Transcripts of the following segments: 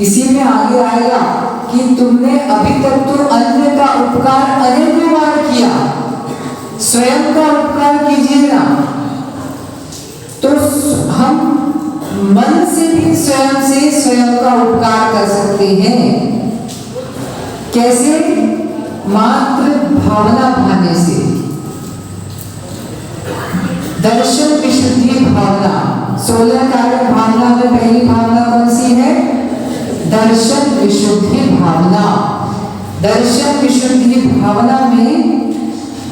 इसी में आगे आएगा कि तुमने अभी तक तो अन्य का उपकार अनेकों बार किया, स्वयं का उपकार कीजिए ना। तो हम मन से भी स्वयं का उपकार कर सकते हैं। कैसे? मात्र भावना भाने से। दर्शन विशुद्धि भावना, 16 कारण भावना में पहली भावना कौन सी है? दर्शन विशुद्धि भावना। दर्शन विशुद्धि भावना में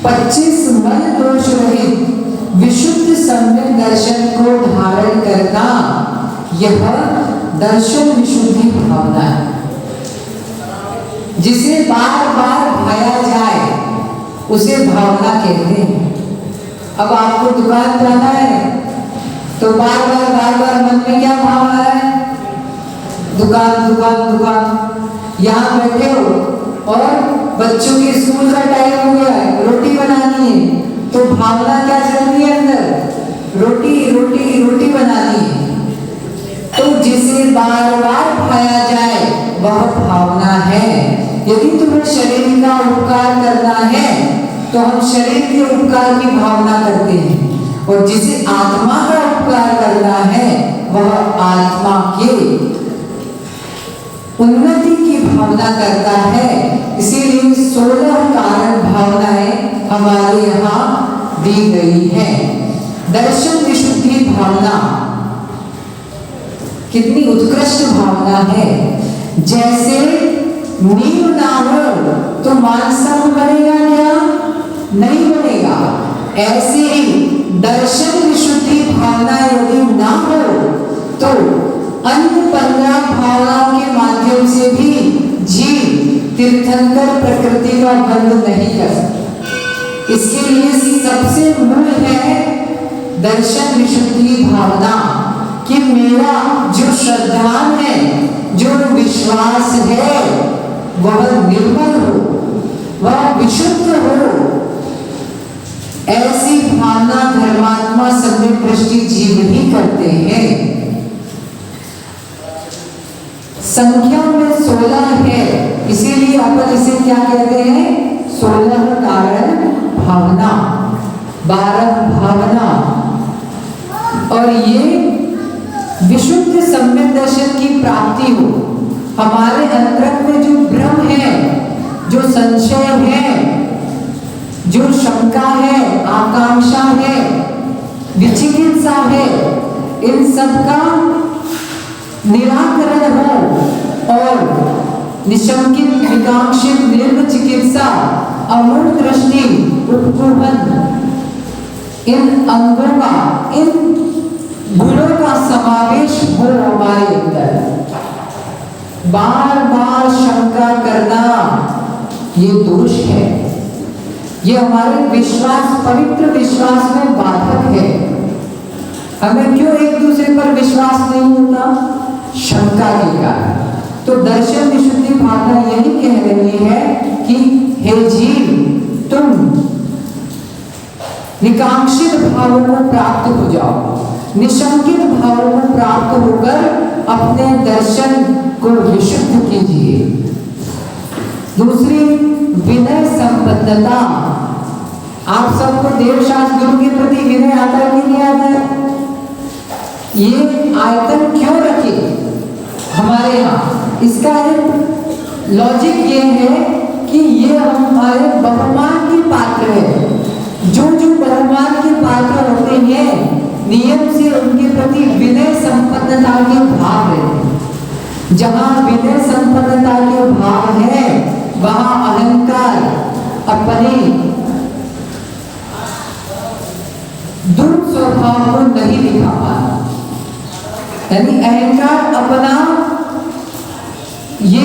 25 मन दोष रहित विशुद्ध सम्यक दर्शन को धारण करना, यह दर्शन विशुद्धि भावना है। जिसे बार बार भाया जाए उसे भावना कहते हैं। अब आपको दुकान जाना है तो बार बार मन में क्या भावना है? दुकान दुकान दुकान। यहाँ बैठे हो और बच्चों के स्कूल का टाइम हो गया है, रोटी बनानी है, तो भावना क्या चल रही है अंदर? रोटी रोटी रोटी बनानी है। तो जिसे बार बार भाया जाए वह भावना है। यदि तुम्हें शरीर का उपकार करना है तो हम शरीर के उपकार की भावना करते हैं, और जिसे आत्मा का उपकार करना है वह आत्मा के उन्नति की भावना करता है। इसीलिए 16 कारण भावनाएं हमारे यहाँ दी गई है। दर्शन विशुद्धि भावना कितनी उत्कृष्ट भावना है। जैसे नींव ना हो तो मानसम बनेगा क्या? नहीं बनेगा। ऐसे ही दर्शन विशुद्धि भावना यदि ना हो तो अन्य 15 भावनाओं के माध्यम से भी जीव तीर्थंकर प्रकृति का बंध नहीं कर सकता। इसके लिए सबसे मूल है दर्शन विशुद्धि भावना, कि मेरा जो श्रद्धा है, जो विश्वास है, वह निर्मल हो, वह विशुद्ध हो। ऐसी भावना धर्मात्मा सम्यक दृष्टि जीव ही करते हैं। संख्या में 16 है, इसीलिए अपन इसे क्या कहते हैं? 16 कारण भावना, 12 भावना। और ये विशुद्ध सम्यक दर्शन की प्राप्ति हो। हमारे अंतरंग में जो भ्रम है, जो संशय है, जो शंका है, आकांक्षा है, विचिकित्सा है, इन सब का निराकरण हो और निशंकित विकांक्षित निर्म चिकित्सा अमूढ़ दृष्टि उपकुहन, इन अंगों का, इन गुणों का समावेश हो हमारे अंदर। बार बार शंका करना ये दोष है। ये हमारे विश्वास, पवित्र विश्वास में बाधक है। हमें क्यों एक दूसरे पर विश्वास नहीं होता? शंका के कारण। तो दर्शन विशुद्धि भावना यही कह रही है कि हे जीव, तुम निकांक्षित भावों को प्राप्त हो जाओ, निशंकित भावों को प्राप्त होकर अपने दर्शन को विशुद्ध कीजिए। दूसरी, विनय संपन्नता। आप सबको देवशास्त्र गुरु के प्रति विनय आता है कि नहीं आता है? ये आयतन क्यों रखे हमारे यहाँ? इसका एक लॉजिक ये है कि ये हमारे बहुमान के पात्र है। जो जो बहुमान के पात्र होते हैं, नियम से उनके प्रति विनय संपन्नता के भाव है। जहाँ विनय संपन्नता के भाव है वहाँ अहंकार अपने दुर्स्वभाव को नहीं दिखा पाता। यानी अहंकार अपना ये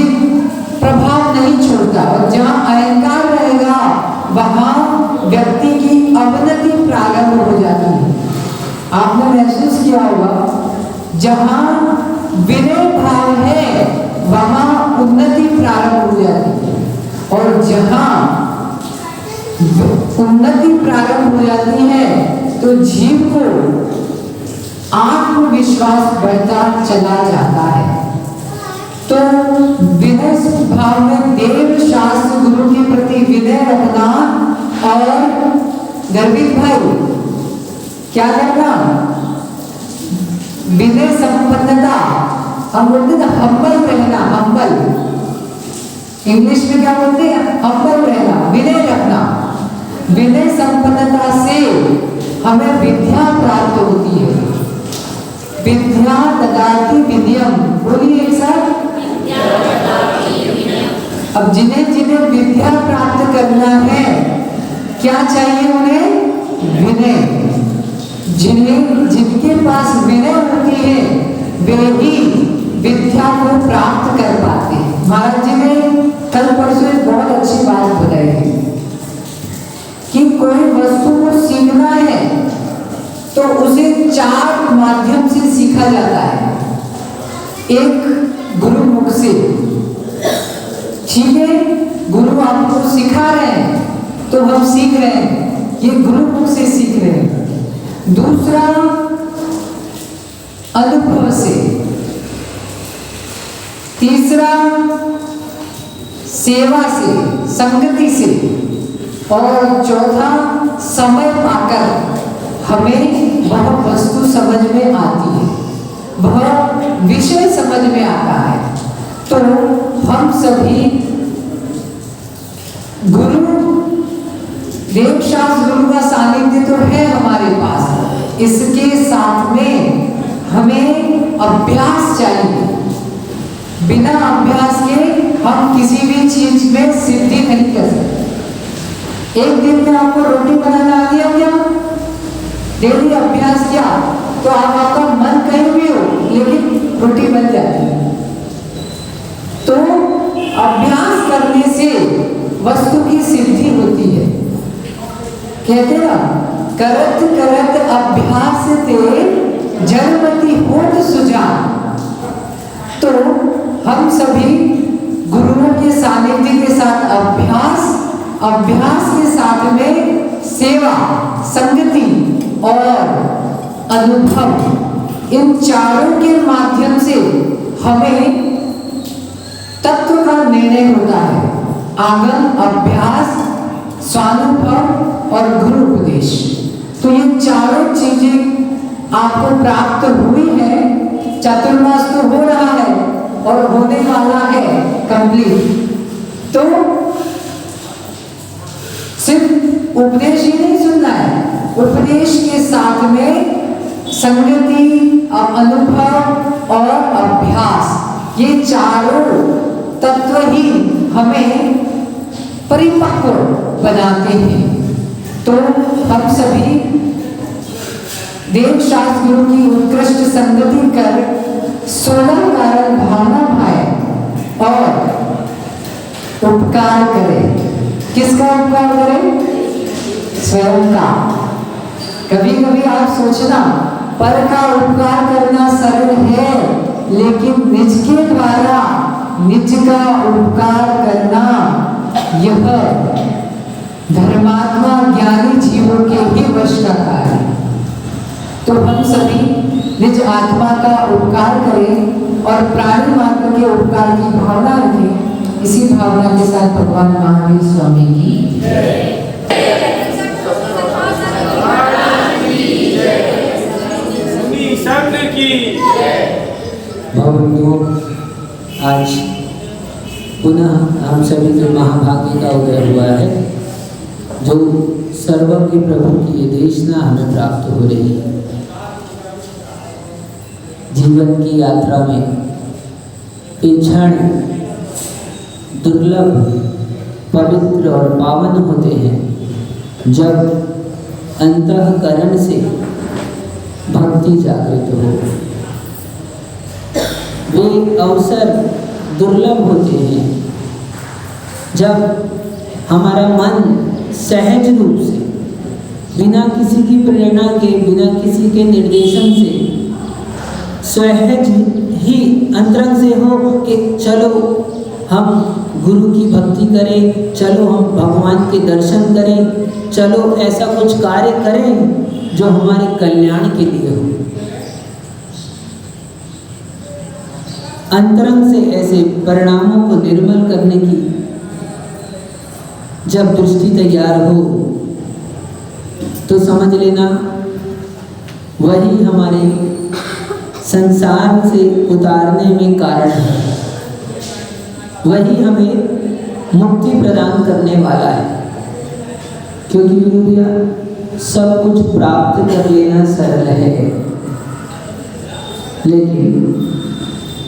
प्रभाव नहीं छोड़ता, और जहाँ अहंकार रहेगा वहाँ व्यक्ति की अवनति प्रारंभ हो जाती है। आपने महसूस किया होगा, जहाँ विनय भाव है वहाँ उन्नति प्रारंभ हो जाती है, और जहाँ उन्नति प्रारंभ हो जाती है तो जीव को आत्मविश्वास बढ़ता चला जाता है। तो विनय भाव में देव शास्त्र गुरु के प्रति विनय रखना और गर्वित भाई क्या करना, विनय संपन्नता, हम बोलते ना हम्बल रहना, हम्बल इंग्लिश में क्या बोलते हैं, हम्बल रहना, विनय रखना। विनय संपन्नता से हमें विद्या प्राप्त होती है। विद्या ददाति विनयम, बोलिए सर। अब जिन्हें जिन्हें विद्या प्राप्त करना है क्या चाहिए उन्हें, विनय। जिनके पास विनय होती है वे ही विद्या को प्राप्त कर पाते हैं। महाराज जी ने कल परसों एक बहुत अच्छी बात बताई है कि कोई वस्तु को सीखना है तो उसे 4 माध्यम से सीखा जाता है। एक गुरु मुख से, ठीक है, गुरु आपको सिखा रहे हैं तो हम सीख रहे हैं, ये गुरु मुख से सीख रहे हैं। दूसरा अनुभव से, तीसरा सेवा से, संगति से, और चौथा समय पाकर हमें वह वस्तु समझ में आती है, वह विषय समझ में आता है। तो हम सभी गुरु देव शास्त्र गुरु का सानिध्य तो है हमारे पास, इसके साथ में हमें अभ्यास चाहिए। बिना अभ्यास के हम किसी भी चीज में सिद्धि नहीं कर सकते। एक दिन में आपको रोटी बनाना आ गया क्या, डेली अभ्यास किया तो आपका मन कहीं भी हो लेकिन रोटी बन जाती है। तो अभ्यास करने से वस्तु की सिद्धि होती है। कहते ना, करत करत अभ्यास ते जन्मति होत सुजान। तो हम सभी गुरुओं के सानिध्य के साथ अभ्यास के साथ में सेवा, संगति और अनुभव, इन चारों के माध्यम से हमें तत्व का निर्णय होता है। आगम, अभ्यास, स्वानुभव और गुरु उपदेश। तो ये चारों चीजें आपको प्राप्त हुई है। चतुर्मास तो हो रहा है और होने वाला है कंप्लीट। तो सिर्फ उपदेश ही नहीं सुनना है, उपदेश के साथ में संगति, अनुभव और अभ्यास, ये चारों तत्व ही हमें परिपक्व बनाते हैं। तो हम सभी देव शास्त्र गुरु की उत्कृष्ट संगति कर 16 कारण भावना भाए और उपकार करें। किसका उपकार करें? स्वयं का। कभी कभी आप सोचना, पर का उपकार करना सरल है, लेकिन निज के द्वारा निज का उपकार करना यह धर्मात्मा ज्ञानी जीवों के ही वश का कार्य है। तो हम सभी निज आत्मा का उपकार करें और प्राणी मात्र के उपकार की भावना रखें। इसी भावना के साथ भगवान महावीर स्वामी की भवबंधुओं, आज पुनः हम सभी के महाभाग्य का उदय हुआ है, जो सर्वज्ञ प्रभु की ये देशना हमें प्राप्त हो रही है। जीवन की यात्रा में क्षण दुर्लभ, पवित्र और पावन होते हैं जब अंतःकरण से भक्ति जागृत हो। वे अवसर दुर्लभ होते हैं जब हमारा मन सहज रूप से, बिना किसी की प्रेरणा के, बिना किसी के निर्देशन से, सहज ही अंतरंग से हो कि चलो हम गुरु की भक्ति करें, चलो हम भगवान के दर्शन करें, चलो ऐसा कुछ कार्य करें जो हमारे कल्याण के लिए हो। अंतरंग से ऐसे परिणामों को निर्मल करने की जब दृष्टि तैयार हो तो समझ लेना वही हमारे संसार से उतारने में कारण है, वही हमें मुक्ति प्रदान करने वाला है। क्योंकि भैया सब कुछ प्राप्त कर लेना सरल है, लेकिन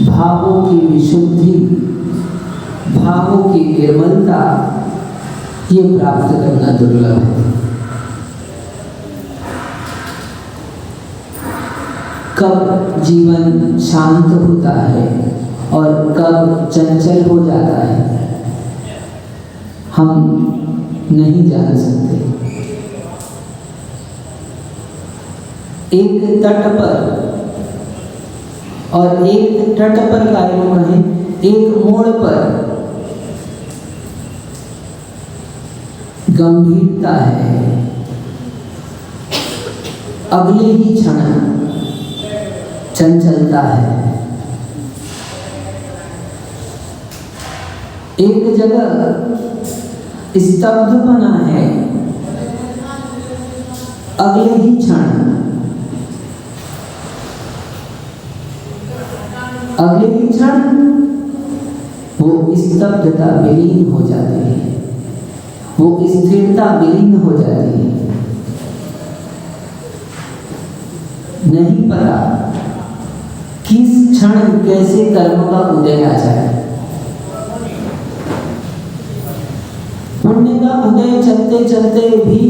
भावों की विशुद्धि, भावों की निर्मलता ये प्राप्त करना दुर्लभ है। कब जीवन शांत होता है और कब चंचल हो जाता है हम नहीं जान सकते। एक तट पर और एक तट पर का कहें एक मोड़ पर गंभीरता है, अगले ही क्षण चंचलता है। एक जगह स्तब्धपना है, अगले ही क्षण वो स्तब्धता विलीन हो जाती है, वो स्थिरता विलीन हो जाती है। नहीं पता किस क्षण कैसे कर्म का उदय आ जाए। पुण्य का उदय चलते चलते भी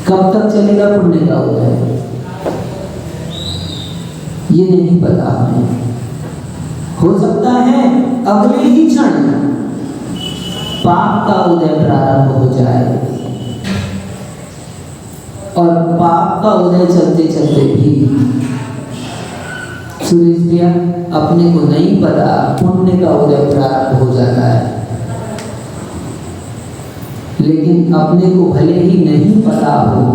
कब तक चलेगा पुण्य का उदय ये नहीं पता हमें। हो सकता है अगले ही क्षण पाप का उदय प्रारंभ हो जाए और पाप का उदय चलते चलते भी सुरेश भैया अपने को नहीं पता पुण्य का उदय प्रारंभ हो जाता है। लेकिन अपने को भले ही नहीं पता हो,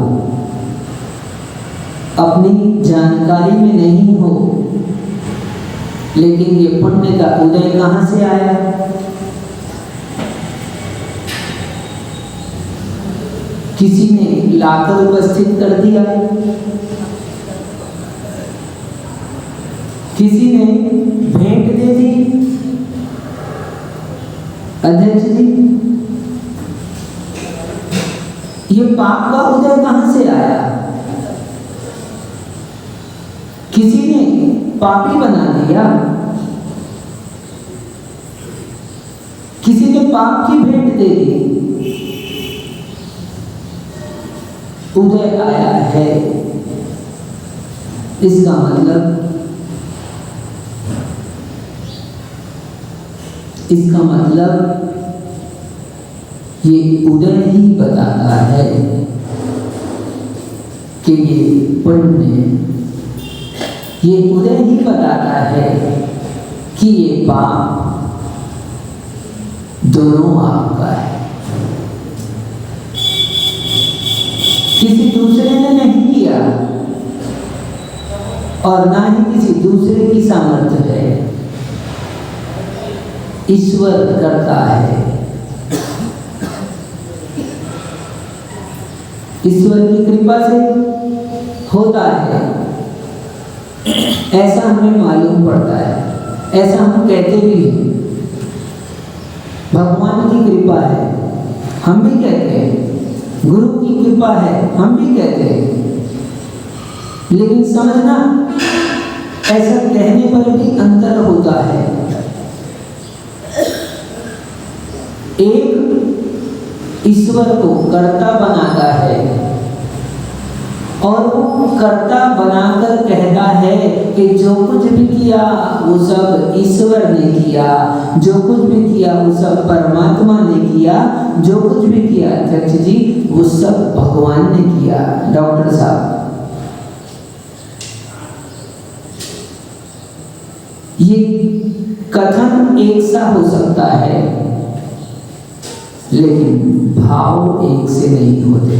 अपनी जानकारी में नहीं हो, लेकिन ये पुण्य का उदय कहां से आया? किसी ने लाकर उपस्थित कर दिया, किसी ने भेंट दे दी। अध्यक्ष जी ये पाप का उदय कहां से आया? किसी ने पापी बना दिया, किसी ने पाप की भेंट दे दी, उदय आया है। इसका मतलब ये उदय ही बताता है कि ये पुण्य, ये उदय ही बताता है कि ये पाप दोनों आपका है। किसी दूसरे ने नहीं किया और ना ही किसी दूसरे की सामर्थ्य है, ईश्वर करता है। ईश्वर की कृपा से होता है, ऐसा हमें मालूम पड़ता है, ऐसा हम कहते भी हैं। भगवान की कृपा है हम भी कहते हैं, गुरु की कृपा है हम भी कहते हैं। लेकिन समझना ऐसा कहने पर भी अंतर होता है। एक ईश्वर को कर्ता बनाता है और वो कर्ता बनाकर कहता है कि जो कुछ भी किया वो सब ईश्वर ने किया, जो कुछ भी किया वो सब परमात्मा ने किया, जो कुछ भी किया अध्यक्ष जी वो सब भगवान ने किया। डॉक्टर साहब ये कथन एक सा हो सकता है, लेकिन भाव एक से नहीं होते।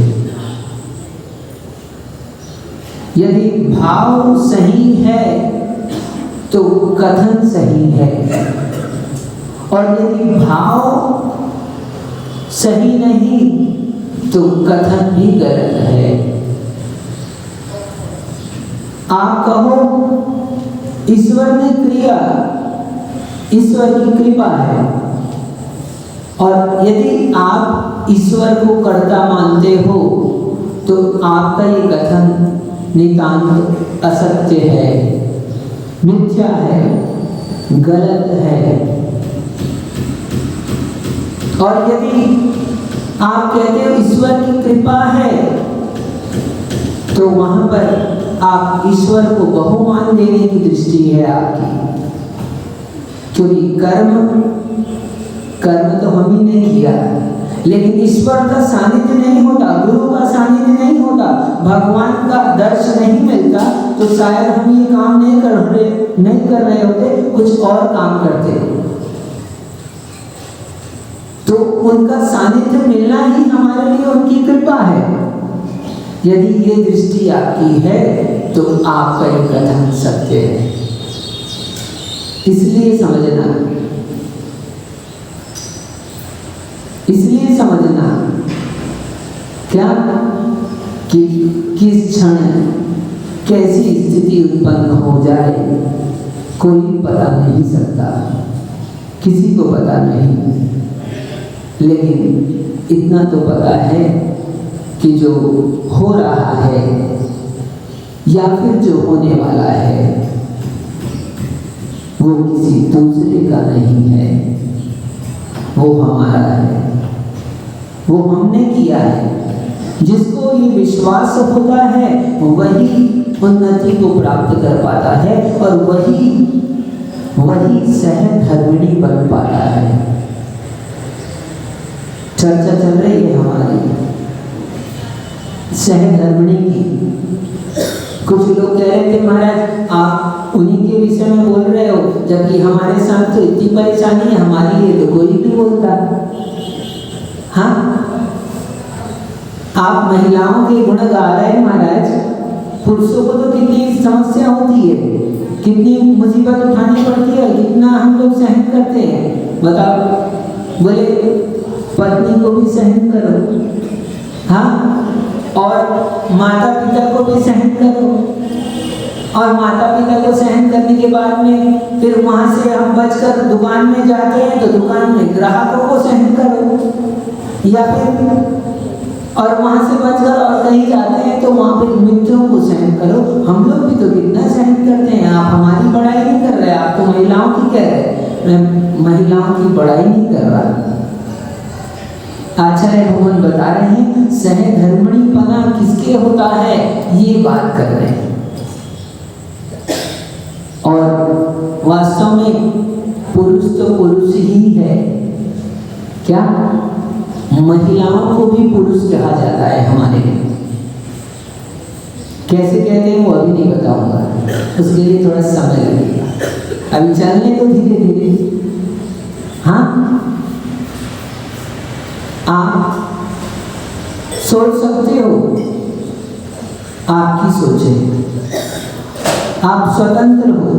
यदि भाव सही है तो कथन सही है, और यदि भाव सही नहीं तो कथन भी गलत है। आप कहो ईश्वर ने क्रिया, ईश्वर की कृपा है, और यदि आप ईश्वर को कर्ता मानते हो तो आपका ये कथन नितांत असत्य है, मिथ्या है, गलत है। और यदि आप कहते हो ईश्वर की कृपा है तो वहां पर आप ईश्वर को बहुमान देने की दृष्टि है आपकी, क्योंकि कर्म तो हम ही नहीं किया, लेकिन ईश्वर का सानिध्य नहीं होता, गुरु का सानिध्य नहीं होता, भगवान का दर्शन नहीं मिलता तो शायद हम ये काम नहीं कर रहे होते, कुछ और काम करते। तो उनका सानिध्य मिलना ही हमारे लिए उनकी कृपा है। यदि ये दृष्टि आपकी है तो आपका ये कथन सत्य है। इसलिए समझना क्या कि किस क्षण कैसी स्थिति उत्पन्न हो जाए कोई पता नहीं सकता, किसी को पता नहीं, लेकिन इतना तो पता है कि जो हो रहा है या फिर जो होने वाला है वो किसी दूसरे का नहीं है, वो हमारा है, वो हमने किया है। जिसको ये विश्वास होता है वही उन्नति को प्राप्त कर पाता है और वही सहधर्मिणी बन पाता है। चर्चा चल रही है हमारी सहधर्मिणी की। कुछ लोग कह रहे थे महाराज आप उन्हीं के विषय में बोल रहे हो, जबकि हमारे साथ तो इतनी परेशानी है, हमारी लिए तो कोई नहीं बोलता। हाँ, आप महिलाओं के गुण गा रहे हैं महाराज, पुरुषों को तो कितनी समस्या होती है, कितनी मुसीबत उठानी पड़ती है, कितना हम लोग सहन करते हैं। बताओ, बोले पत्नी को भी सहन करो, हाँ, और माता पिता को भी सहन करो, और माता पिता को सहन करने के बाद में फिर वहां से हम बचकर दुकान में जाते हैं तो दुकान में ग्राहकों को सहन करो, या फिर और वहां से बचकर और कहीं जाते हैं तो वहां पे मित्रों को सहन करो। हम लोग भी तो कितना सहन करते हैं। आप हमारी बड़ाई नहीं कर रहे, आप तो महिलाओं की कह रहे। मैं महिलाओं की बड़ाई नहीं कर रहा। आचार्य भगवान बता रहे हैं सहधर्मिणीपना किसके होता है, ये बात कर रहे हैं। और वास्तव में पुरुष तो पुरुष ही है। क्या महिलाओं को भी पुरुष कहा जाता है हमारे लिए? कैसे कहते हैं वो अभी नहीं बताऊंगा, उसके लिए थोड़ा समय लगेगा। अभी चलने तो धीरे धीरे। हाँ, आप सोच सकते हो, आपकी सोच है, आप स्वतंत्र हो,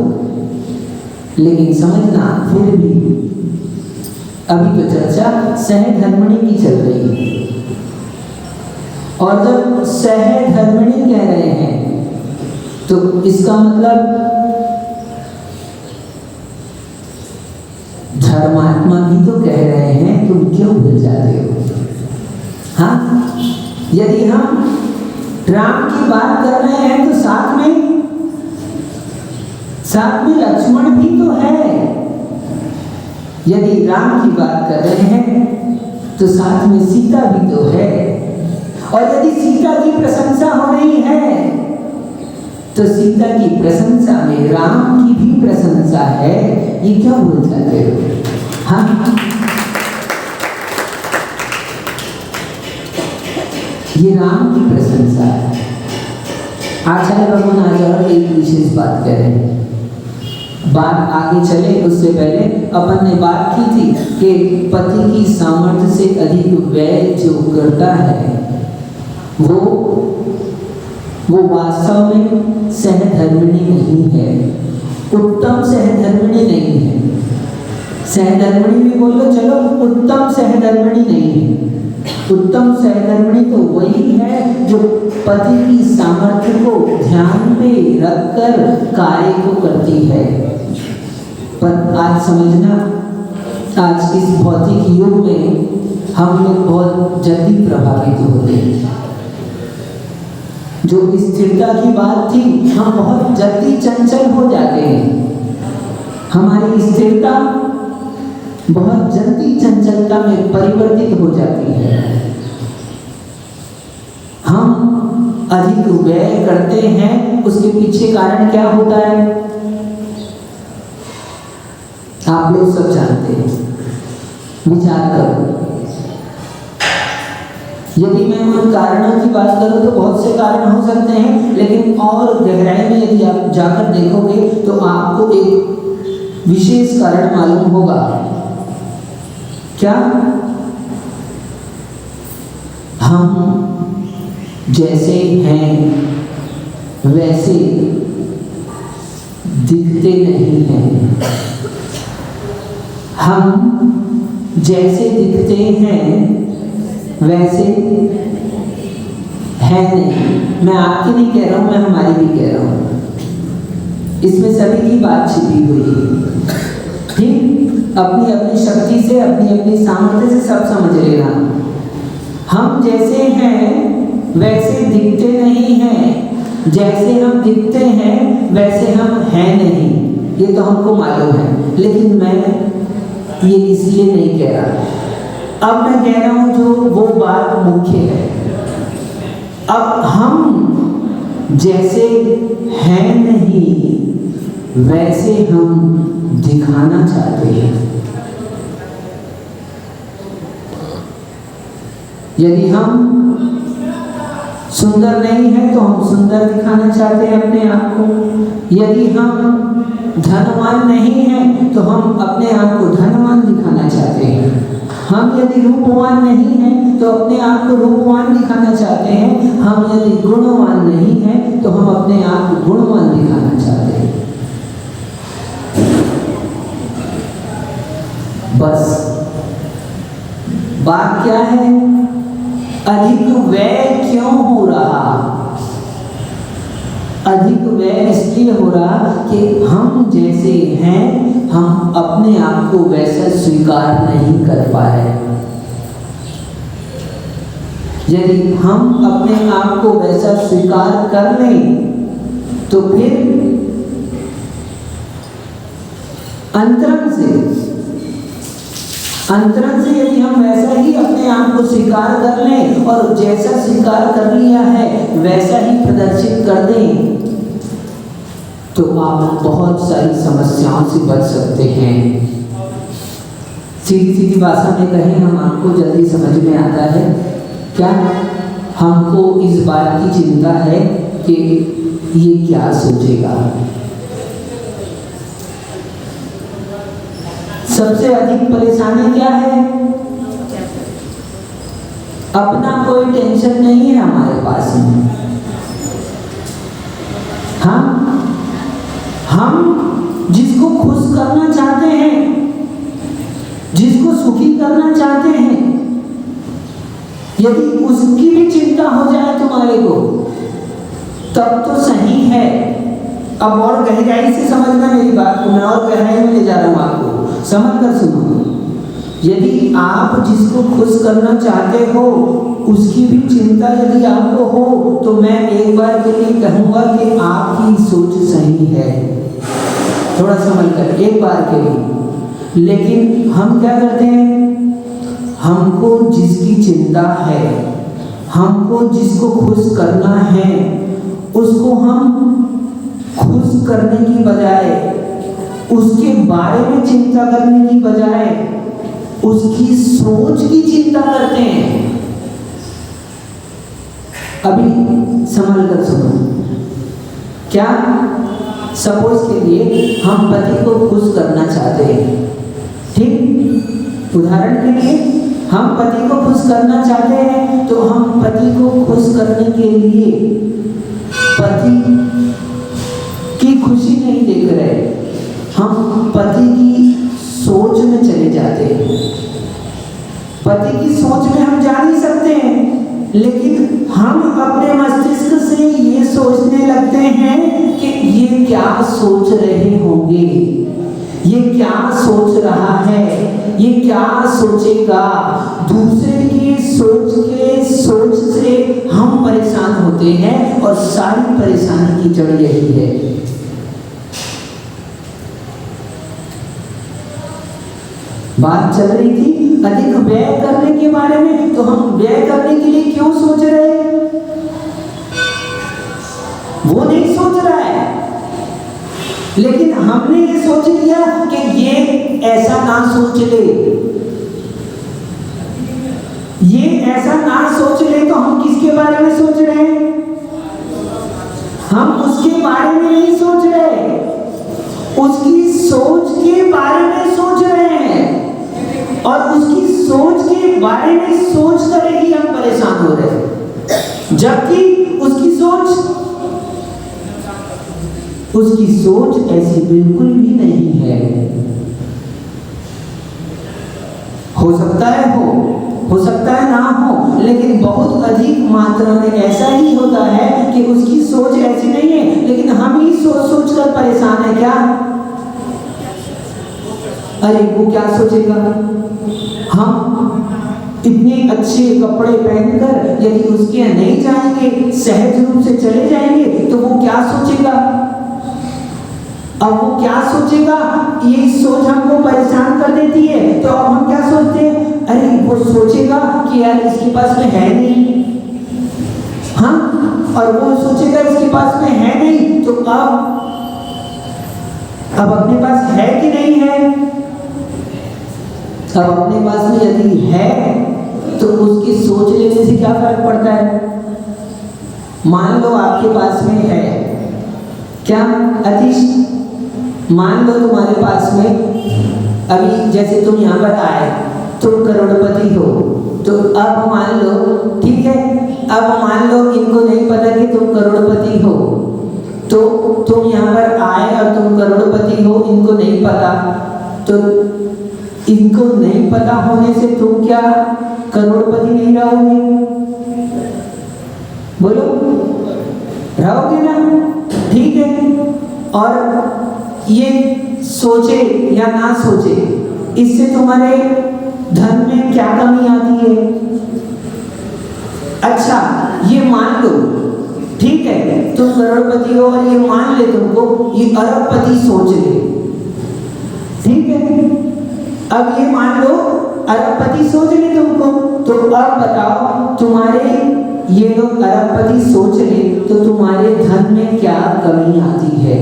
लेकिन समझना फिर भी अभी तो चर्चा सहधर्मिणी की चल रही है। और जब सहधर्मिणी कह रहे हैं तो इसका मतलब धर्मात्मा भी तो कह रहे हैं, तुम क्यों भूल जाते हो? हाँ, यदि हम राम की बात कर रहे हैं तो साथ में लक्ष्मण भी तो है। यदि राम की बात कर रहे हैं तो साथ में सीता भी तो है, और यदि सीता की प्रशंसा हो रही है तो सीता की प्रशंसा में राम की भी प्रशंसा है। ये क्यों भूल जाते हो? हाँ, ये राम की प्रशंसा है। आचार्य भगवान आज और एक विशेष बात कह रहे हैं। बात आगे चले उससे पहले अपन ने बात की थी कि पति की सामर्थ्य से अधिक व्यय जो करता है वो वो वास्तव में सहधर्मिणी नहीं है, उत्तम सहधर्मिणी नहीं है। सहधर्मिणी भी बोल लो चलो, उत्तम सहधर्मिणी नहीं है। उत्तम सहधर्मिणी तो वही है जो पति की सामर्थ्य को ध्यान में रखकर कार्य को करती है। पर आज समझना, आज इस भौतिक युग में हम लोग बहुत जल्दी प्रभावित होते हैं। जो स्थिरता की बात थी, हम बहुत जल्दी चंचल हो जाते हैं। हमारी स्थिरता बहुत जल्दी चंचलता में परिवर्तित हो जाती है। हम अधिक व्यय करते हैं, उसके पीछे कारण क्या होता है आप लोग सब जानते हैं। विचार करो, यदि मैं उन कारणों की बात करूं तो बहुत से कारण हो सकते हैं, लेकिन और गहराई में यदि आप जाकर देखोगे तो आपको एक विशेष कारण मालूम होगा। क्या? हम जैसे हैं वैसे दिखते नहीं हैं। हम जैसे दिखते हैं वैसे है नहीं। मैं आपकी नहीं कह रहा हूं, मैं हमारी भी कह रहा हूं। इसमें सभी की बात छिपी हुई है। ठीक? अपनी अपनी शक्ति से, अपनी अपनी सामर्थ्य से सब समझ लेना। हम जैसे हैं वैसे दिखते नहीं हैं, जैसे हम दिखते हैं वैसे हम हैं नहीं। ये तो हमको मालूम है, लेकिन मैं ये इसलिए नहीं कह रहा। अब मैं कह रहा हूं जो वो बात मुख्य है। अब हम जैसे हैं नहीं वैसे हम दिखाना चाहते हैं। यदि हम सुंदर नहीं है तो हम सुंदर दिखाना चाहते हैं अपने आप को। यदि हम धनवान नहीं है तो हम अपने आप को धनवान दिखाना चाहते हैं। हम यदि रूपवान नहीं हैं तो अपने आप को रूपवान दिखाना चाहते हैं। हम यदि गुणवान नहीं हैं तो हम अपने आप को गुणवान दिखाना चाहते हैं। बस बात क्या है? अधिक व्यय क्यों हो रहा? अधिक व्यय इसलिए हो रहा कि हम जैसे हैं हम अपने आप को वैसा स्वीकार नहीं कर पाए। यदि हम अपने आप को वैसा स्वीकार कर लें तो फिर अंतरंग से यदि हम वैसा ही अपने आप को स्वीकार कर लें और जैसा स्वीकार कर लिया है वैसा ही प्रदर्शित कर दें तो आप बहुत सारी समस्याओं से बच सकते हैं। सीधी सीधी भाषा में कहें, हम आपको जल्दी समझ में आता है क्या? हमको इस बात की चिंता है कि ये क्या सोचेगा। सबसे अधिक परेशानी क्या है? अपना कोई टेंशन नहीं है हमारे पास में। हम जिसको खुश करना चाहते हैं, जिसको सुखी करना चाहते हैं, यदि उसकी भी चिंता हो जाए तुम्हारे को तब तो सही है। अब और गहराई से समझना मेरी बात को, मैं और गहराई में ले जा रहा हूं आपको, समझ कर सुनो। यदि आप जिसको खुश करना चाहते हो उसकी भी चिंता यदि आपको हो तो मैं एक बार के लिए कहूंगा कि आपकी सोच सही है। थोड़ा समझ कर एक बार के लिए। लेकिन हम क्या करते हैं? हमको जिसकी चिंता है, हमको जिसको खुश करना है, उसको हम खुश करने की बजाय, उसके बारे में चिंता करने की बजाय उसकी सोच की चिंता करते हैं। अभी संभल कर सुनो। क्या? सपोज के लिए हम पति को खुश करना चाहते हैं, ठीक? उदाहरण के लिए हम पति को खुश करना चाहते हैं तो हम पति को खुश करने के लिए लेकिन हम अपने मस्तिष्क से ये सोचने लगते हैं कि ये क्या सोच रहे होंगे, ये क्या सोच रहा है, ये क्या सोचेगा। दूसरे की सोच से हम परेशान होते हैं और सारी परेशानी की जड़ यही है। बात चल रही थी अधिक व्यय करने के बारे में, तो हम व्यय करने के लिए क्यों सोच रहे हैं? वो नहीं सोच रहा है, लेकिन हमने ये सोच लिया कि ये ऐसा ना सोच ले, ये ऐसा ना सोच ले, तो हम किसके बारे में सोच रहे हैं? हम उसके बारे में नहीं सोच रहे, उसकी सोच के बारे में सोच रहे हैं, और उसकी सोच के बारे में सोच कर ही हम परेशान हो रहे हैं। जबकि उसकी सोच ऐसी बिल्कुल भी नहीं है। हो सकता है ना हो, लेकिन बहुत अधिक मात्रा में ऐसा ही होता है कि उसकी सोच ऐसी नहीं है, लेकिन हम ही सोच कर परेशान है। क्या? अरे वो क्या सोचेगा? हम इतने अच्छे कपड़े पहनकर यदि उसके यहाँ नहीं जाएंगे, सहज रूप से चले जाएंगे, तो वो क्या सोचेगा? अब वो क्या सोचेगा, ये सोच हमको परेशान कर देती है। तो अब हम क्या सोचते हैं? अरे वो सोचेगा कि यार इसके पास में है नहीं, हाँ, और वो सोचेगा इसके पास में है नहीं, तो अब अपने पास है कि नहीं है? अब अपने पास में यदि है तो उसकी सोच लेने से क्या फर्क पड़ता है? मान लो आपके पास में है, क्या अतीश, मान लो तुम्हारे पास में अभी जैसे तुम यहाँ पर आए, तुम करोड़पति हो, तो अब मान लो, ठीक है, अब मान लो इनको नहीं पता कि तुम करोड़पति हो, तो तुम यहाँ पर आए और तुम करोड़पति हो, इनको नहीं पता, तो इनको नहीं पता होने से तुम क्या करोड़पति नहीं रहोगे? बोलो, रहोगे ना? ठीक है। और ये सोचे या ना सोचे, इससे तुम्हारे धन में क्या कमी आती है? अच्छा, ये मान लो, ठीक है, तुम करोड़पति हो और ये मान ले तुमको ये अरबपति सोच ले, ठीक है। अब ये मान लो अरबपति सोच ले तुमको, तो अब बताओ तुम्हारे ये लोग अरबपति सोच ले तो तुम्हारे धन में क्या कमी आती है?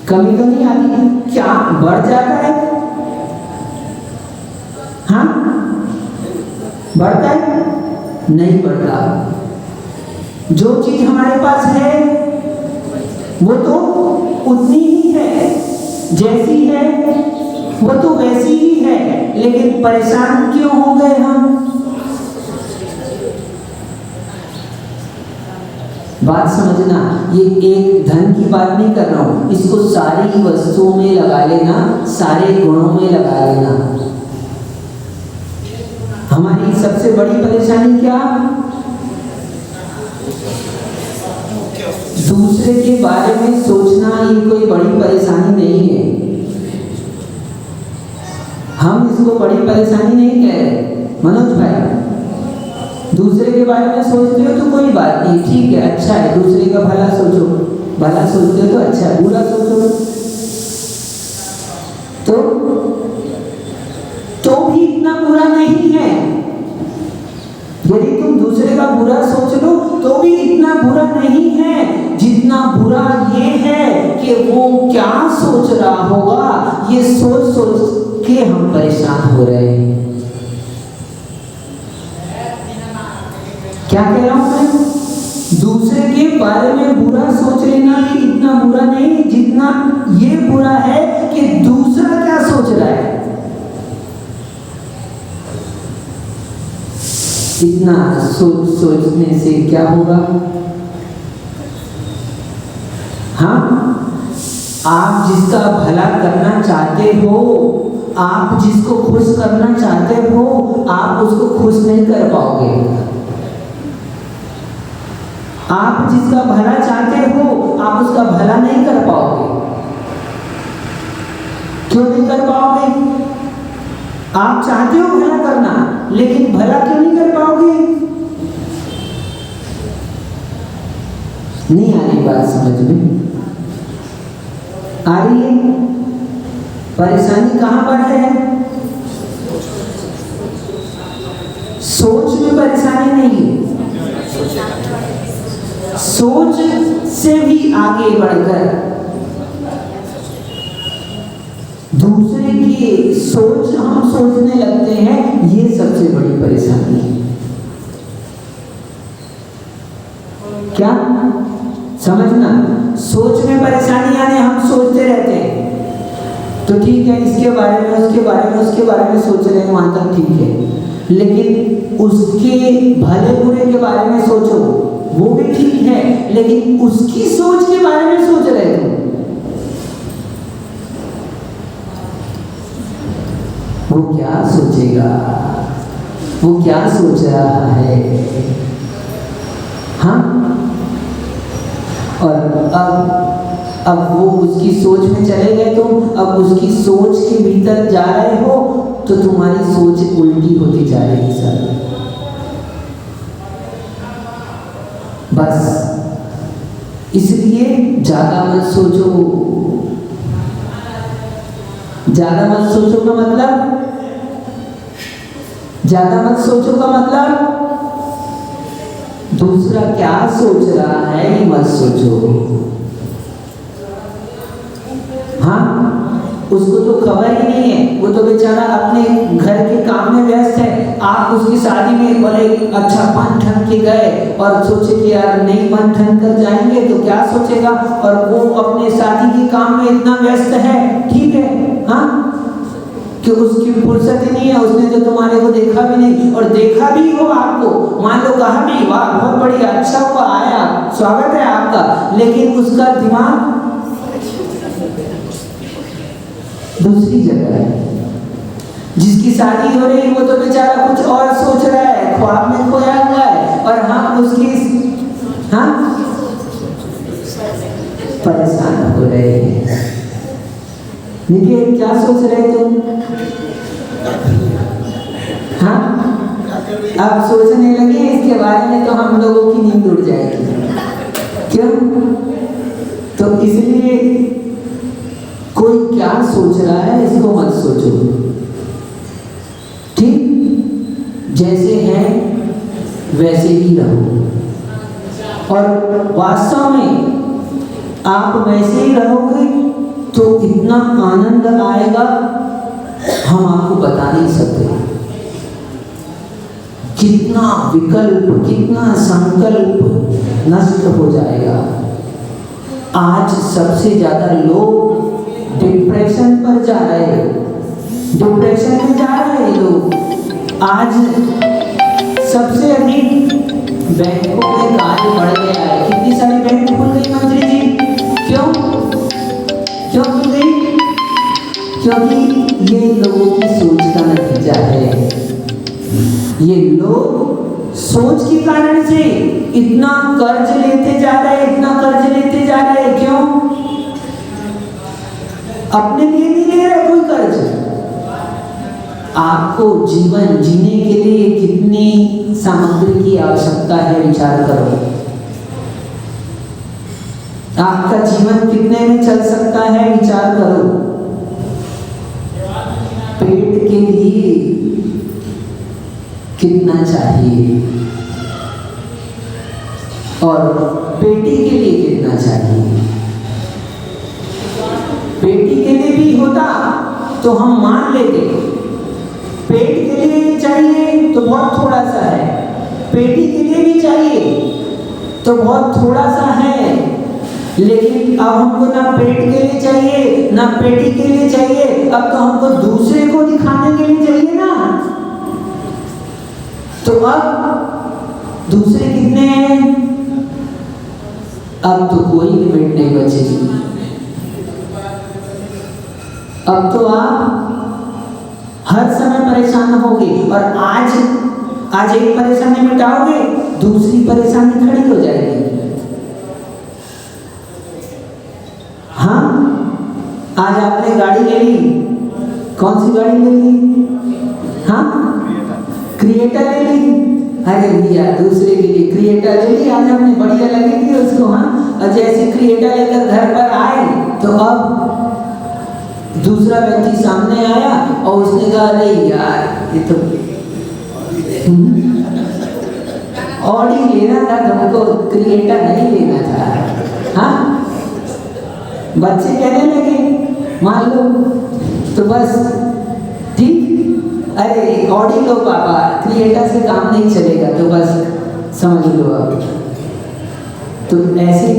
कमी तो नहीं आती, क्या बढ़ जाता है? हाँ, बढ़ता है? नहीं बढ़ता। जो चीज हमारे पास है वो तो उतनी ही है, जैसी है वो तो वैसी ही है, लेकिन परेशान क्यों हो गए हम? बात समझना, ये एक धन की बात नहीं कर रहा हूं, इसको सारी वस्तुओं में लगा लेना, सारे गुणों में लगा लेना। हमारी सबसे बड़ी परेशानी क्या? दूसरे के बारे में सोचना ये कोई बड़ी परेशानी नहीं है, हम इसको बड़ी परेशानी नहीं कह रहे मनोज भाई। दूसरे के बारे में सोचते हो तो कोई बात नहीं, ठीक है, अच्छा है, दूसरे का भला सोचो, भला सोचते हो तो अच्छा है, बुरा सोचो तो भी इतना बुरा नहीं है। यदि तुम दूसरे का बुरा सोच लो तो भी इतना बुरा नहीं है, जितना बुरा ये है कि वो क्या सोच रहा होगा, ये सोच सोच के हम परेशान हो रहे हैं। क्या कह रहा हूं मैं? दूसरे के बारे में बुरा सोच लेना भी इतना बुरा नहीं, जितना ये बुरा है कि दूसरा क्या सोच रहा है। इतना सोचने से क्या होगा? हाँ, आप जिसका भला करना चाहते हो आप जिसको खुश करना चाहते हो आप उसको खुश नहीं कर पाओगे। आप जिसका भला चाहते हो आप उसका भला नहीं कर पाओगे। क्यों नहीं कर पाओगे? आप चाहते हो भला करना लेकिन भला क्यों नहीं कर पाओगे? नहीं आ रही बात समझ में? आ रही है? परेशानी कहां पर है? सोच में परेशानी नहीं है। सोच से भी आगे बढ़कर दूसरे की सोच हम सोचने लगते हैं, ये सबसे बड़ी परेशानी है। क्या समझना? सोच में परेशानी आने हम सोचते रहते हैं तो ठीक है, इसके बारे में उसके बारे में उसके बारे में सोच रहे हैं, वहां तक ठीक है, लेकिन उसके भले बुरे के बारे में सोचो वो भी ठीक है, लेकिन उसकी सोच के बारे में सोच रहे हो, वो क्या सोचेगा, वो क्या सोच रहा है? हाँ, और अब वो उसकी सोच में चले गए, तो अब उसकी सोच के भीतर जा रहे हो तो तुम्हारी सोच उल्टी होती जा रही है सर। बस इसलिए ज्यादा मत सोचो। ज्यादा मत सोचो का मतलब, ज्यादा मत सोचो का मतलब दूसरा क्या सोच रहा है ये मत सोचो। हाँ, उसको तो खबर ही नहीं है, वो तो बेचारा अपने घर के काम में व्यस्त है। आप उसकी शादी में बोले अच्छा बन ठन के गए और सोचे कि यार नहीं बन ठन कर जाएंगे तो क्या सोचेगा, और वो अपने शादी के काम में इतना व्यस्त है, ठीक है, हाँ, कि उसकी फुर्सत ही नहीं है, उसने तो तुम्हारे को देखा भी नहीं, और देखा भी हो आपको, मान लो कहा भी वाह बहुत बढ़िया अच्छा हुआ आया स्वागत है आपका, लेकिन उसका दिमाग दूसरी जगह है। जिसकी शादी हो रही वो तो बेचारा कुछ और सोच रहा है, ख्वाब में खोया हुआ है, और हम उसकी हाँ परेशान हो रहे हैं। देखिए क्या सोच रहे तुम? हाँ, अब सोचने लगे इसके बारे में तो हम लोगों की नींद उड़ जाएगी। क्यों? तो इसलिए कोई क्या सोच रहा है इसको मत सोचो, ठीक? जैसे है वैसे ही रहो, और वास्तव में आप वैसे ही रहोगे तो इतना आनंद आएगा हम आपको बता नहीं सकते। कितना विकल्प, कितना संकल्प नष्ट हो जाएगा। आज सबसे ज्यादा लोग डिप्रेशन पर जा रहे हैं, डिप्रेशन में जा रहे हैं लोग। आज सबसे अधिक बैंकों में कार्य बढ़ गया है। कितनी सारी बैंक खुल गई मंत्री जी? क्यों क्यों खुल गई? क्योंकि ये लोगों की सोच का नतीजा है। ये लोग सोच के कारण से इतना कर्ज लेते जा रहे हैं, इतना कर्ज लेते जा रहे हैं। क्यों? अपने लिए नहीं ले रहे कोई कर्ज। आपको जीवन जीने के लिए कितनी सामग्री की आवश्यकता है विचार करो। आपका जीवन कितने में चल सकता है विचार करो। पेट के लिए कितना चाहिए और बेटी के लिए कितना चाहिए? बेटी के लिए भी होता तो हम मान लेते, पेट के लिए चाहिए तो बहुत थोड़ा सा है, बेटी के लिए भी चाहिए तो बहुत थोड़ा सा है, लेकिन अब हमको ना पेट के लिए चाहिए ना बेटी के लिए चाहिए, अब तो हमको दूसरे को दिखाने के लिए चाहिए ना। तो अब दूसरे कितने हैं? अब तो कोई लिमिट नहीं बचेगी। अब तो आप परेशान होगे और आज एक परेशानी मिटाओगे, दूसरी परेशानी खड़ी हो जाएगी। हाँ, आज आपने गाड़ी ले ली, कौन सी गाड़ी ले ली? हाँ, क्रिएटर ले ली। अरे भैया, दूसरे के लिए क्रिएटर ले ली, आज हमने बढ़िया लगेगी उसको। हाँ, और जैसे क्रिएटर लेकर घर पर आए तो अब दूसरा व्यक्ति सामने आया और उसने कहा अरे यार, ये तो ऑडी लेना था तुमको, क्रिएटर नहीं लेना था। हाँ, बच्चे कहने लगे मान लो तो बस ठीक, अरे ऑडी लो पापा, क्रिएटर से काम नहीं चलेगा, तो बस समझ लो अब। तो ऐसे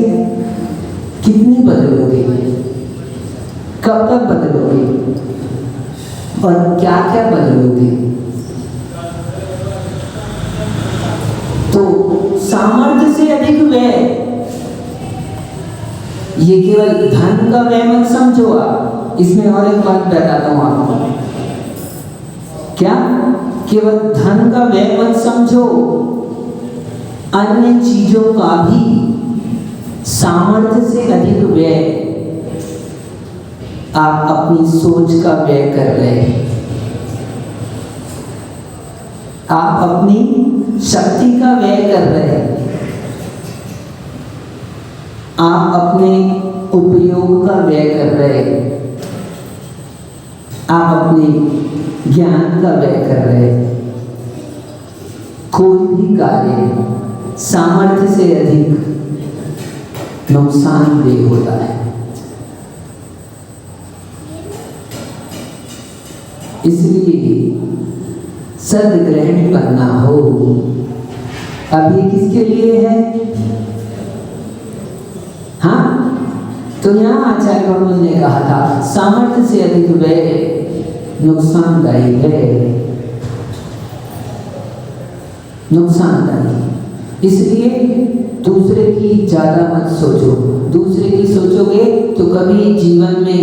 कितनी बदलोगे, कब तक बदलोगे और क्या क्या बदलोगे? तो सामर्थ्य से अधिक व्यय, ये केवल धन का व्यय मत समझो आप। इसमें और एक बात बताता हूं आपको, क्या केवल धन का व्यय मत समझो, अन्य चीजों का भी सामर्थ्य से अधिक व्यय। आप अपनी सोच का व्यय कर रहे हैं, आप अपनी शक्ति का व्यय कर रहे हैं, आप अपने उपयोग का व्यय कर रहे हैं, आप अपने ज्ञान का व्यय कर रहे हैं। कोई भी कार्य सामर्थ्य से अधिक नुकसानदेह होता है। इसलिए सदग्रहण करना हो। अब ये किसके लिए है? हाँ, तो यहाँ आचार्य भगवान ने कहा था सामर्थ्य से अधिक व्यय नुकसानदायी है, नुकसानदायी। इसलिए दूसरे की ज्यादा मत सोचो। दूसरे की सोचोगे तो कभी जीवन में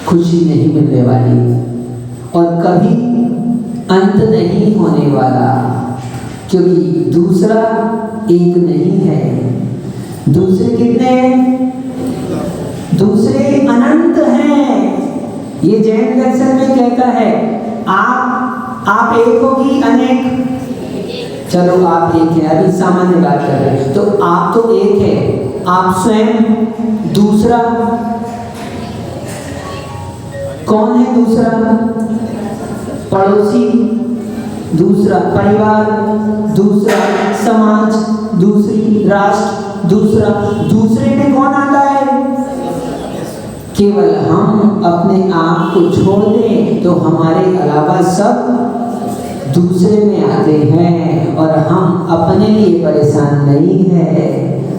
खुशी नहीं मिलने वाली और कभी अंत नहीं होने वाला, क्योंकि दूसरा एक नहीं है। दूसरे कितने हैं? दूसरे अनंत हैं। ये जैन दर्शन में कहता है आप एक हो कि अनेक? चलो आप एक है, अभी सामान्य बात कर रहे हैं। तो आप तो एक है, आप स्वयं, दूसरा कौन है? दूसरा पड़ोसी, दूसरा परिवार, दूसरा समाज, दूसरी राष्ट्र, दूसरे में कौन आता है? केवल हम अपने आप को छोड़ दें तो हमारे अलावा सब दूसरे में आते हैं, और हम अपने लिए परेशान नहीं है,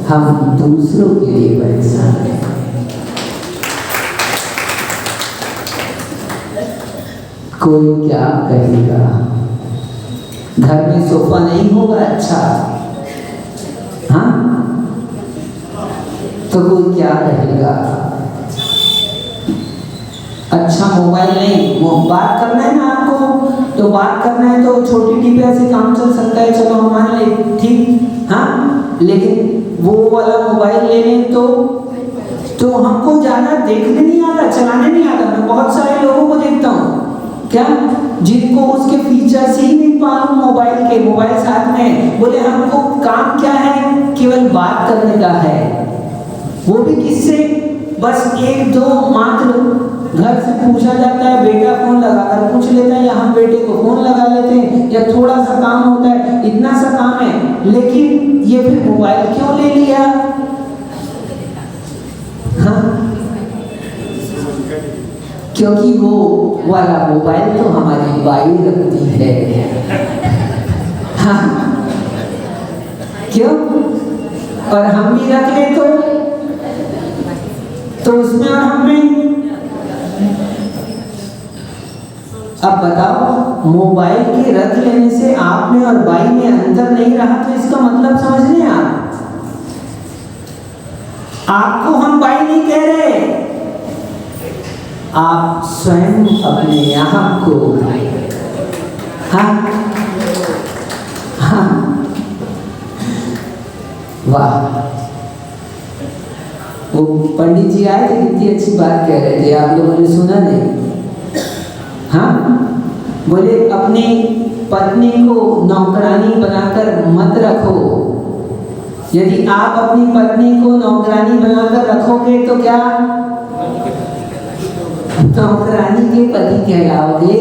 हम दूसरों के लिए परेशान हैं। कोई क्या कहेगा? घर में सोफा नहीं होगा अच्छा, हाँ, तो कोई क्या कहेगा? अच्छा मोबाइल नहीं, वो बात करना है ना आपको, तो बात करना है तो छोटी टिपिया से काम चल सकता है, चलो हम मान ले, ठीक, हाँ, लेकिन वो वाला मोबाइल ले लें तो हमको ज़्यादा देखने नहीं आता, चलाने नहीं आता। मैं बहुत सारे लोगों को देखता हूँ क्या, जिनको उसके फीचर्स ही नहीं मालूम मोबाइल के, मोबाइल साथ में, बोले हमको काम क्या है, केवल बात करने का है, वो भी किससे? बस एक दो मात्र। घर से पूछा जाता है, बेटा फोन लगाकर पूछ लेता है, या हम बेटे को फोन लगा लेते हैं, या थोड़ा सा काम होता है, इतना सा काम है, लेकिन ये फिर मोबाइल क्यों ले लिया? हाँ, क्योंकि वो वाला मोबाइल तो हमारी बाई रखती है। हाँ, क्यों? और हम भी रख ले तो उसमें और हमें। अब बताओ, मोबाइल के रख लेने से आप में और बाई में अंतर नहीं रहा, तो इसका मतलब समझ रहे हैं आप? आपको हम बाई नहीं कह रहे, आप स्वयं अपने आप को हाँ हाँ, वाह। वो पंडित जी आए थे, कितनी अच्छी बात कह रहे थे, आप लोगों ने सुना नहीं? हाँ, बोले अपनी पत्नी को नौकरानी बनाकर मत रखो। यदि आप अपनी पत्नी को नौकरानी बनाकर रखोगे तो क्या नौकरानी के पति कहलाओगे।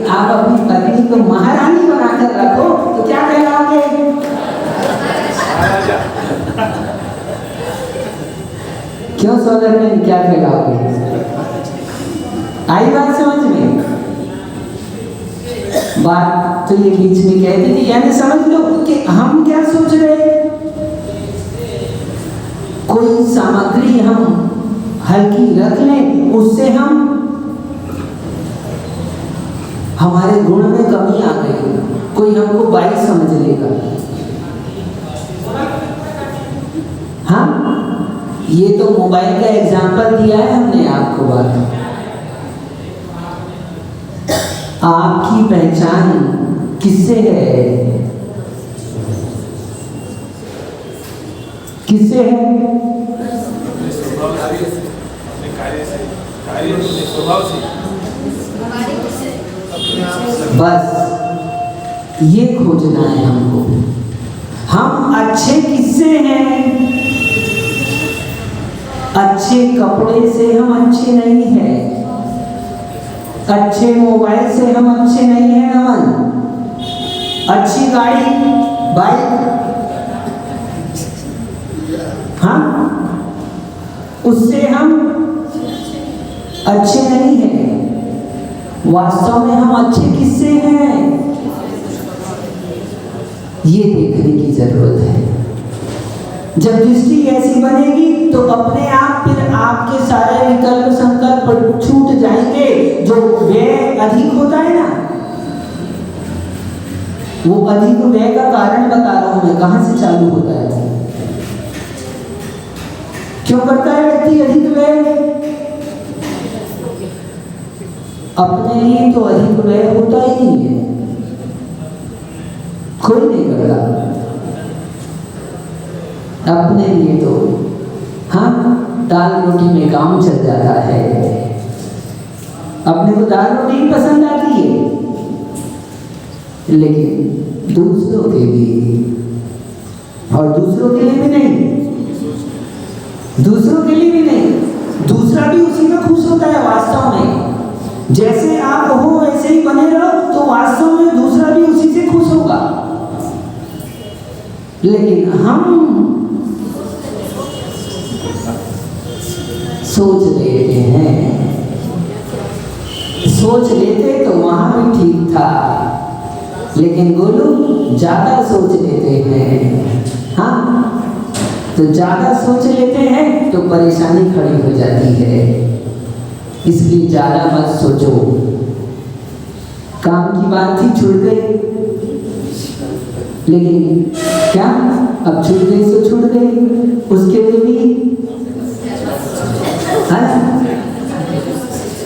आप अपनी पत्नी को महारानी बनाकर रखो तो क्या कहलाओगे? क्यों सोदर में क्या कहलाओगे? आई बात समझ में? बात तो ये बीच में कहती थी, यानी समझ लो कि हम क्या सोच रहे, कोई सामग्री हम हल्की रख लें, उससे हम हमारे गुण में कमी आ गई, कोई हमको बाई समझ लेगा। हाँ, ये तो मोबाइल का एग्जाम्पल दिया है हमने आपको। बात आपकी पहचान किससे है? किससे है? बस ये खोजना है हमको। हम अच्छे किससे हैं? अच्छे कपड़े से हम अच्छे नहीं हैं, अच्छे मोबाइल से हम अच्छे नहीं हैं नमन, अच्छी गाड़ी बाइक, हाँ, उससे हम अच्छे नहीं हैं। वास्तव में हम अच्छे किससे हैं, ये देखने की जरूरत है। जब दृष्टि ऐसी बनेगी तो अपने आप फिर आपके सारे विकल्प संकल्प छूट जाएंगे। जो व्यय अधिक होता है ना, वो अधिक व्यय का कारण बता रहा हूं मैं, कहां से चालू होता है, क्यों करता है व्यक्ति अधिक व्यय? अपने लिए तो अधिक व्यय होता ही नहीं है, कोई नहीं करता अपने लिए तो। हाँ, दाल रोटी में काम चल जाता है, अपने को दाल रोटी पसंद आती है, लेकिन दूसरों के लिए, और दूसरों के लिए भी नहीं, दूसरों के लिए भी नहीं, दूसरा भी उसी में खुश होता है वास्तव में। जैसे आप हो वैसे ही बने रहो तो वास्तव में दूसरा भी उसी से खुश होगा। लेकिन हम सोच लेते हैं, सोच लेते तो वहां भी ठीक था, लेकिन गोलू ज्यादा सोच लेते हैं। हाँ, तो ज्यादा सोच लेते हैं तो परेशानी खड़ी हो जाती है। इसलिए ज्यादा मत सोचो। काम की बात थी, छूट गई, लेकिन क्या अब छूट गई तो छूट गई, उसके लिए भी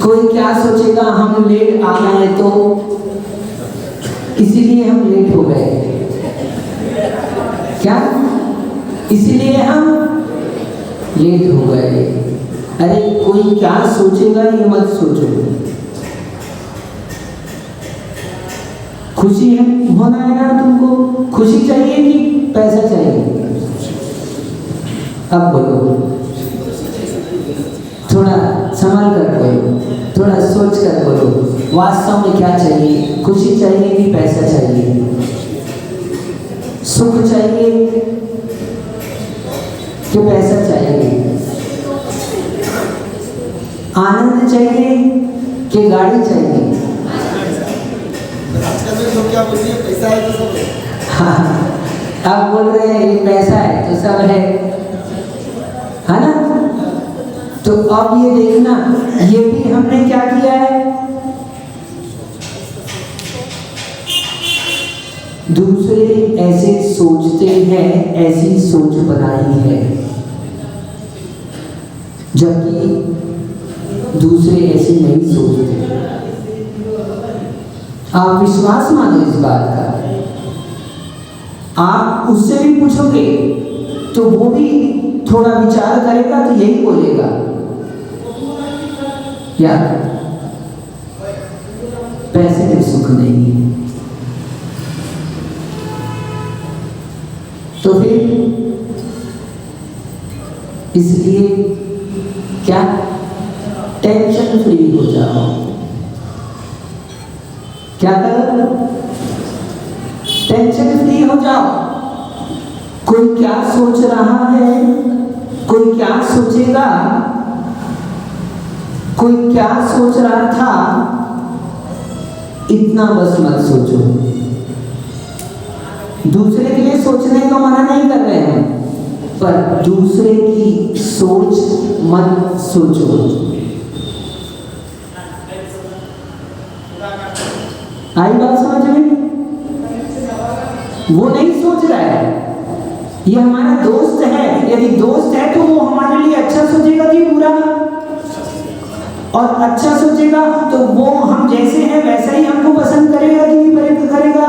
कोई क्या सोचेगा, हम लेट आ गए तो इसीलिए हम लेट हो गए, क्या इसीलिए हम लेट हो गए। अरे कोई क्या सोचेगा ये मत सोचो। खुशी है होना है ना तुमको, खुशी चाहिए कि पैसा चाहिए? अब बोलो, थोड़ा संभाल कर बोलो, थोड़ा सोच कर बोलो, वास्तव में क्या चाहिए? खुशी चाहिए कि पैसा चाहिए? सुख चाहिए कि पैसा चाहिए? आनंद चाहिए कि गाड़ी चाहिए? क्या बोलिए, पैसा है तो सब है। हाँ, आप बोल रहे हैं ये पैसा है तो सब है ना? तो अब ये देखना, ये भी हमने क्या किया है, दूसरे ऐसे सोचते हैं, ऐसी सोच बनाई है, जबकि दूसरे ऐसे नहीं सोचते। आप विश्वास मानो इस बात का। आप उससे भी पूछोगे तो वो भी थोड़ा विचार करेगा तो यही बोलेगा, यार पैसे में सुख नहीं है। तो फिर इसलिए क्या, टेंशन फ्री हो जाओ। क्या करो, टेंशन फ्री हो जाओ। कोई क्या सोच रहा है, कोई क्या सोचेगा, कोई क्या सोच रहा था, इतना बस मत सोचो। दूसरे के लिए सोचने को मना नहीं कर रहे हैं, पर दूसरे की सोच मत सोचो। आई बात समझ में? वो नहीं सोच रहा है, ये हमारा दोस्त है। यदि दोस्त है तो वो हमारे लिए अच्छा सोचेगा कि बुरा, और अच्छा सोचेगा तो वो हम जैसे हैं वैसा ही हमको पसंद करेगा कि नहीं करेगा।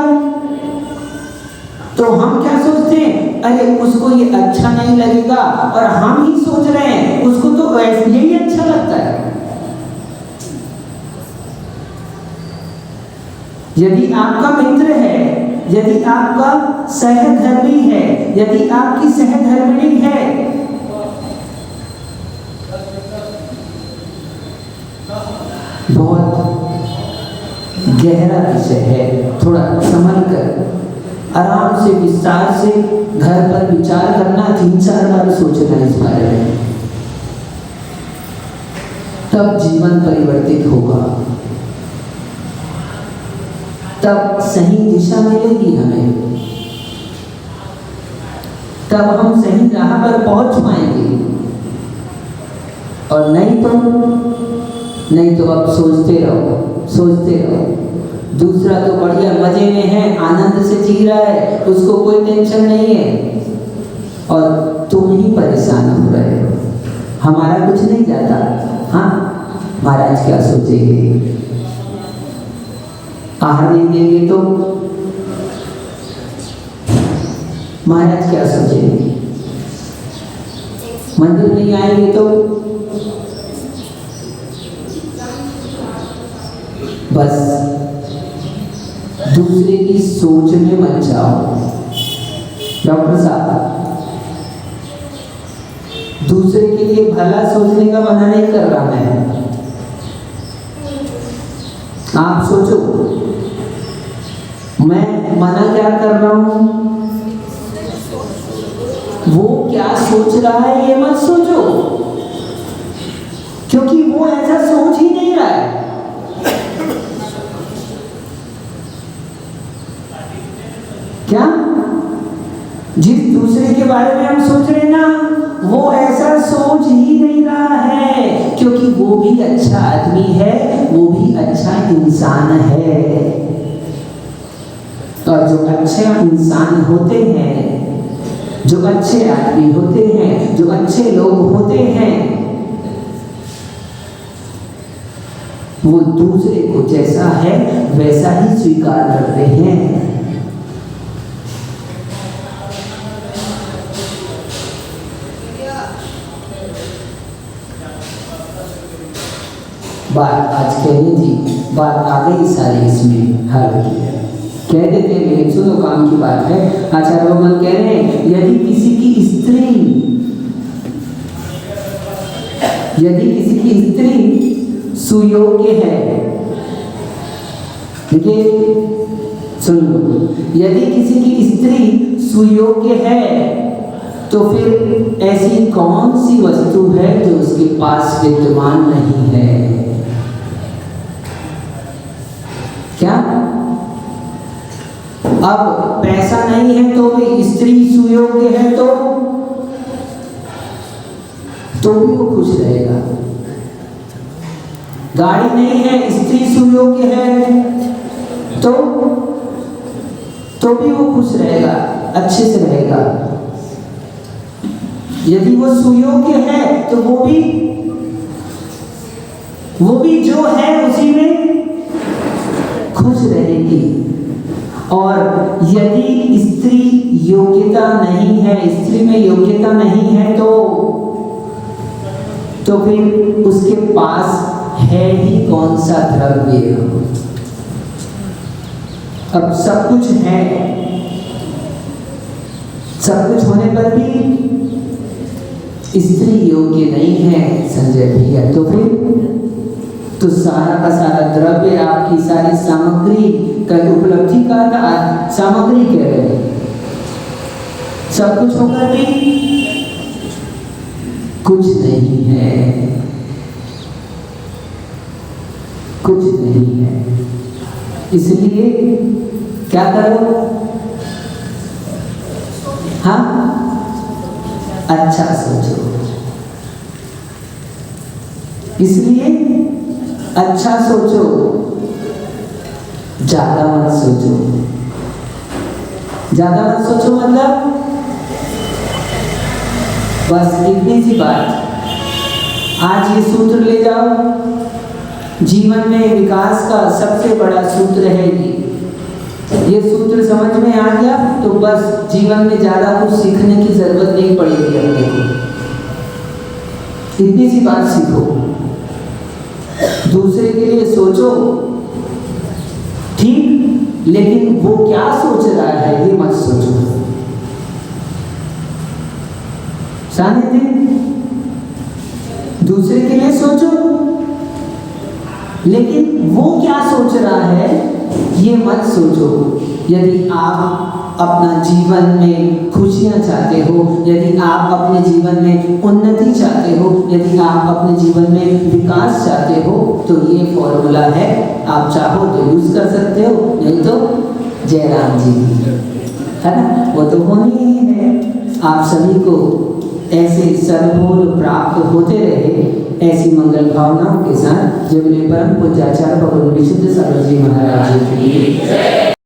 तो हम क्या सोचते हैं, अरे उसको ये अच्छा नहीं लगेगा, और हम ही सोच रहे हैं उसको तो यही अच्छा लगता है। यदि आपका मित्र है, यदि आपका सहधर्मी है, यदि आपकी सहधर्मिणी है, बहुत गहरा विषय है, थोड़ा संभल कर आराम से विस्तार से घर पर विचार करना, 3-4 बार सोचना इस बारे में, तब जीवन परिवर्तित होगा, तब सही दिशा मिलेगी हमें, तब हम सही राह पर पहुंच पाएंगे। और नहीं तो अब सोचते रहो। दूसरा तो बढ़िया मजे में है, आनंद से जी रहा है, उसको कोई टेंशन नहीं है, और तुम ही परेशान हो रहे हो। हमारा कुछ नहीं जाता। हाँ, महाराज क्या सोचेंगे, आहार नहीं देंगे तो महाराज क्या सोचेंगे, मंदिर नहीं आएंगे तो बस दूसरे की सोच में मत जाओ। डॉक्टर साहब, दूसरे के लिए भला सोचने का मना नहीं कर रहा मैं। आप सोचो, मैं मना क्या कर रहा हूं, वो क्या सोच रहा है ये मत सोचो, क्योंकि वो ऐसा सोच ही नहीं रहा है। क्या, जिस दूसरे के बारे में हम सोच रहे हैं ना, वो ऐसा सोच ही नहीं रहा है, क्योंकि वो भी अच्छा आदमी है, वो भी अच्छा इंसान है। और जो अच्छे इंसान होते हैं, जो अच्छे आदमी होते हैं, जो अच्छे लोग होते हैं, वो दूसरे को जैसा है वैसा ही स्वीकार करते हैं। बात आज कहनी थी, बात आ गई सारी इसमें हर कह देते हैं, लेकिन सुनो काम की बात है। आचार्य भगवान कह रहे हैं, यदि किसी की स्त्री सुयोग्य है, देखिए सुन लो, यदि किसी की स्त्री सुयोग्य है तो फिर ऐसी कौन सी वस्तु है जो उसके पास विद्यमान नहीं है? क्या अब पैसा नहीं है तो भी स्त्री सुयोग्य है तो भी वो खुश रहेगा। गाड़ी नहीं है, स्त्री सुयोग्य है तो भी वो खुश रहेगा, अच्छे से रहेगा। यदि वो सुयोग्य है तो वो भी जो है उसी में खुश खुश रहेगी। और यदि स्त्री योग्यता नहीं है, स्त्री में योग्यता नहीं है, तो फिर उसके पास है ही कौन सा द्रव्य। अब सब कुछ है, सब कुछ होने पर भी स्त्री योग्य नहीं है संजय भैया, तो फिर तो सारा का सारा द्रव्य, आपकी सारी सामग्री का उपलब्धि का सामग्री कह रहे हैं, सब कुछ होकर भी कुछ नहीं है, कुछ नहीं है। इसलिए क्या करो, हाँ, अच्छा सोचो। इसलिए अच्छा सोचो, ज्यादा मत सोचो। ज्यादा मत सोचो मतलब बस इतनी सी बात, आज ये सूत्र ले जाओ, जीवन में विकास का सबसे बड़ा सूत्र है ये सूत्र समझ में आ गया तो बस जीवन में ज्यादा कुछ सीखने की जरूरत नहीं पड़ेगी अपने को। इतनी सी बात सीखो, दूसरे के लिए सोचो ठीक, लेकिन वो क्या सोच रहा है ये मत सोचो। सानिध्य, दूसरे के लिए सोचो, लेकिन वो क्या सोच रहा है ये मत सोचो। यदि आप अपना जीवन में खुशियां चाहते हो, यदि आप अपने जीवन में उन्नति चाहते हो, यदि आप अपने जीवन में विकास चाहते हो, तो ये फॉर्मूला है। आप चाहो तो यूज कर सकते हो, नहीं तो जयराम जी है ना, वो तो होनी ही है। आप सभी को ऐसे सद्बोध प्राप्त होते रहे, ऐसी मंगल भावनाओं के साथ जब परम पूज्य आचार्य भगवान विशुद्ध सरस्वती महाराज जी की